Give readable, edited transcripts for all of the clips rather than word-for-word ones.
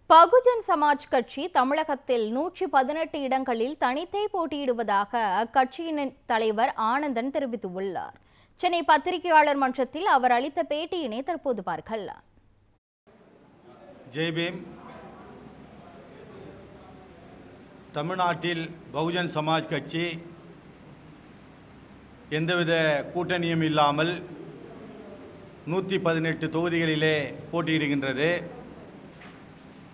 பகுஜன் சமாஜ் கட்சி தமிழகத்தில் 118 இடங்களில் தனித்தே போட்டியிடுவதாக அக்கட்சியின் தலைவர் ஆனந்தன் தெரிவித்துள்ளார். சென்னை பத்திரிகையாளர் மன்றத்தில் அவர் அளித்த பேட்டியினை தற்போது பார்க்கலாம். ஜெய்பீம். தமிழ்நாட்டில் பகுஜன் சமாஜ் கட்சி எந்தவித கூட்டணியும் இல்லாமல் 118 தொகுதிகளிலே போட்டியிடுகின்றது.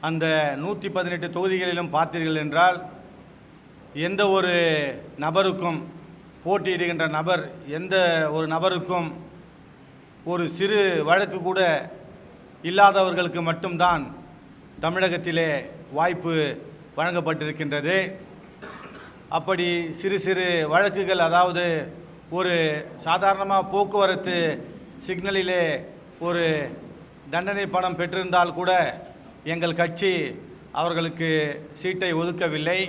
அந்த 118 தொகுதிகளிலும் பார்த்தீர்கள் என்றால் எந்த ஒரு நபருக்கும் போட்டியிடுகின்ற நபர் எந்த ஒரு நபருக்கும் ஒரு சிறு வழக்கு கூட இல்லாதவர்களுக்கு மட்டும்தான் தமிழகத்திலே வாய்ப்பு வழங்கப்பட்டிருக்கின்றது. அப்படி சிறு சிறு வழக்குகள், அதாவது ஒரு சாதாரணமாக போக்குவரத்து சிக்னலிலே ஒரு தண்டனை பணம் பெற்றிருந்தால் கூட எங்கள் கட்சி அவர்களுக்கு சீட்டை ஒதுக்கவில்லை.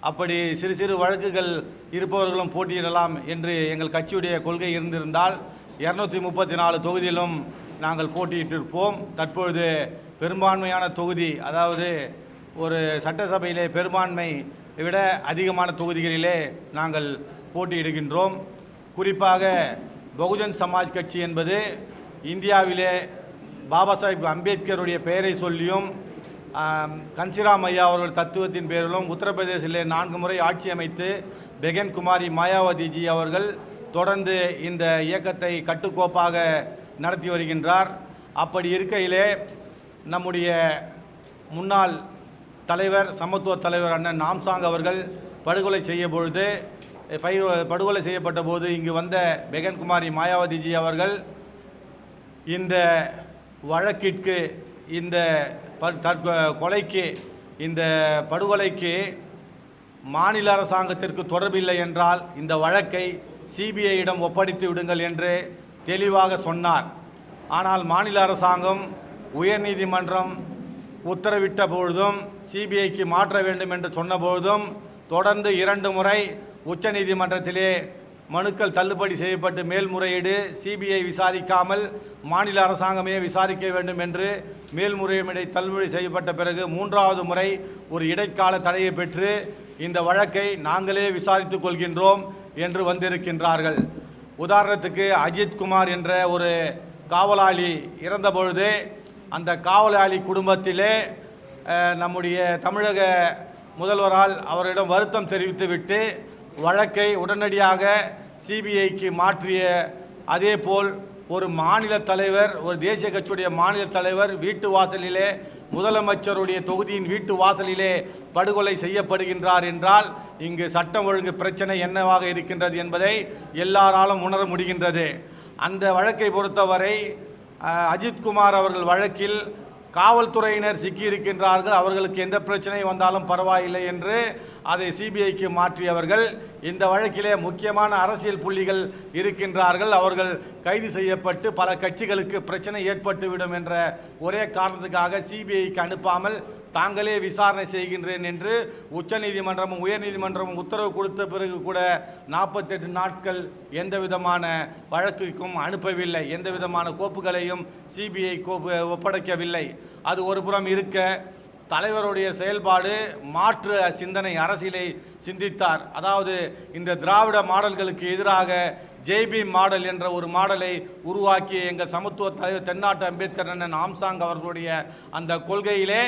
அப்படி சிறு சிறு வழக்குகள் இருப்பவர்களும் போட்டியிடலாம் என்று எங்கள் கட்சியுடைய கொள்கை இருந்திருந்தால் 234 தொகுதியிலும் நாங்கள் போட்டியிட்டிருப்போம். தற்பொழுது பெரும்பான்மையான தொகுதி, அதாவது ஒரு சட்டசபையிலே பெரும்பான்மை விட அதிகமான தொகுதிகளிலே நாங்கள் போட்டியிடுகின்றோம். குறிப்பாக பகுஜன் சமாஜ் கட்சி என்பது இந்தியாவிலே பாபா சாஹிப் அம்பேத்கருடைய பெயரை சொல்லியும் கன்சிராம் ஐயா அவர்கள் தத்துவத்தின் பேரிலும் உத்தரப்பிரதேசத்திலே 4 முறை ஆட்சி அமைத்து பெகன் குமாரி மாயாவதிஜி அவர்கள் தொடர்ந்து இந்த இயக்கத்தை கட்டுக்கோப்பாக நடத்தி வருகின்றார். அப்படி இருக்கையிலே நம்முடைய முன்னாள் தலைவர், சமத்துவ தலைவர் அண்ணன் நாம்சாங் அவர்கள் படுகொலை செய்யப்பட்ட போது இங்கு வந்த பெகன் குமாரி மாயாவதிஜி அவர்கள் இந்த வழக்கிற்கு, இந்த கொலைக்கு, இந்த படுகொலைக்கு மாநில அரசாங்கத்திற்கு தொடர்பில்லை என்றால் இந்த வழக்கை சிபிஐயிடம் ஒப்படைத்து விடுங்கள் என்று தெளிவாக சொன்னார். ஆனால் மாநில அரசாங்கம் உயர்நீதிமன்றம் உத்தரவிட்ட பொழுதும் சிபிஐக்கு மாற்ற வேண்டும் என்று சொன்னபொழுதும் தொடர்ந்து 2 முறை உச்சநீதிமன்றத்திலே மனுக்கள் தள்ளுபடி செய்யப்பட்டு மேல்முறையீடு, சிபிஐ விசாரிக்காமல் மாநில அரசாங்கமே விசாரிக்க வேண்டும் என்று மேல்முறையீடு தள்ளுபடி செய்யப்பட்ட பிறகு 3வது முறை ஒரு இடைக்கால தடையை பெற்று இந்த வழக்கை நாங்களே விசாரித்துக் கொள்கின்றோம் என்று வந்திருக்கின்றார்கள். உதாரணத்துக்கு அஜித் குமார் என்ற ஒரு காவலாளி இறந்தபொழுது அந்த காவலாளி குடும்பத்திலே நம்முடைய தமிழக முதல்வரால் அவரிடம் வருத்தம் தெரிவித்துவிட்டு வழக்கை உடனடியாக சிபிஐக்கு மாற்றிய, அதேபோல் ஒரு மாநில தலைவர், ஒரு தேசிய கட்சியுடைய மாநில தலைவர் வீட்டு வாசலிலே, முதலமைச்சருடைய தொகுதியின் வீட்டு வாசலிலே படுகொலை செய்யப்படுகின்றார் என்றால் இங்கு சட்டம் ஒழுங்கு பிரச்சனை என்னவாக இருக்கின்றது என்பதை எல்லாராலும் உணர முடிகின்றது. அந்த வழக்கை பொறுத்தவரை அஜித்குமார் அவர்கள் வழக்கில் காவல்துறையினர் சிக்கியிருக்கின்றார்கள், அவர்களுக்கு எந்த பிரச்சனை வந்தாலும் பரவாயில்லை என்று அதை சிபிஐக்கு மாற்றியவர்கள். இந்த வழக்கிலே முக்கியமான அரசியல் புள்ளிகள் இருக்கின்றார்கள், அவர்கள் கைது செய்யப்பட்டு பல கட்சிகளுக்கு பிரச்சனை ஏற்பட்டுவிடும் என்ற ஒரே காரணத்துக்காக சிபிஐக்கு அனுப்பாமல் தாங்களே விசாரணை செய்கின்றேன் என்று உச்சநீதிமன்றமும் உயர்நீதிமன்றமும் உத்தரவு கொடுத்த பிறகு கூட 48 நாட்கள் எந்த விதமான வழக்குக்கும் அனுப்பவில்லை, எந்த விதமான கோப்புகளையும் சிபிஐ ஒப்படைக்கவில்லை. அது ஒரு புறம் இருக்க, தலைவருடைய செயல்பாடு மாற்று சிந்தனை, அரசியலை சிந்தித்தார். அதாவது இந்த திராவிட மாடல்களுக்கு எதிராக ஜெய்பீம் மாடல் என்ற ஒரு மாடலை உருவாக்கி எங்கள் சமத்துவ தலைவர் தென்னாட்டு அம்பேத்கர் அண்ணன் நாம்சாங் அவர்களுடைய அந்த கொள்கையிலே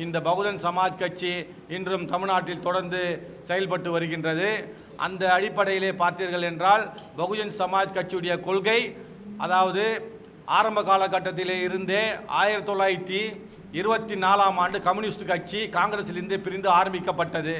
இந்த பகுஜன் சமாஜ் கட்சி இன்றும் தமிழ்நாட்டில் தொடர்ந்து செயல்பட்டு வருகின்றது. அந்த அடிப்படையிலே பார்த்தீர்கள் என்றால் பகுஜன் சமாஜ் கட்சியுடைய கொள்கை, அதாவது ஆரம்ப காலகட்டத்திலே இருந்தே 1924ஆம் ஆண்டு கம்யூனிஸ்ட் கட்சி காங்கிரஸிலிருந்து பிரிந்து ஆரம்பிக்கப்பட்டது.